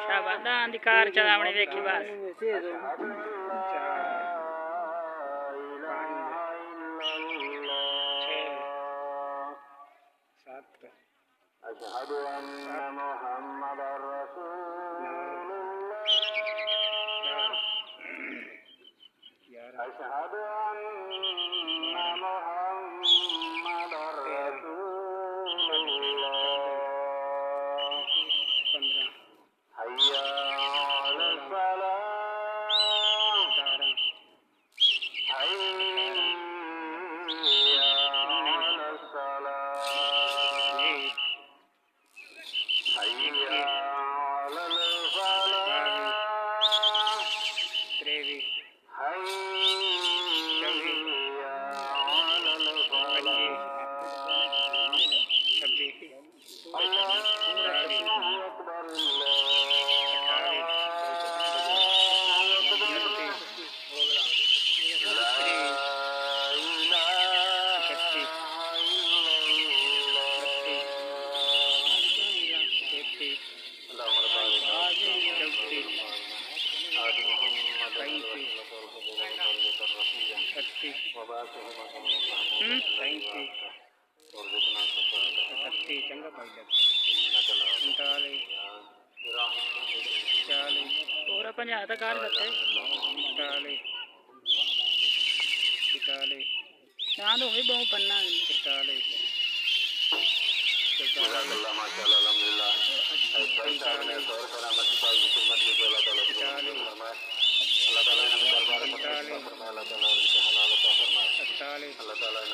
शाबाश अधिकार चलावणी देखी बस अशहदु अन्ना मुहम्मदर रसूलुल्लाह अशहदु अन्ना मुहम्मदर रसूलुल्लाह हय्या अलल सलाह हय्या अलल सलाह हय्या अलल फलाह हय्या अलल फलाह अल्लाहु अकबर पूरा पंजा तक कर सकते चांद हो गई बहुत पन्ना अल्लाह ताला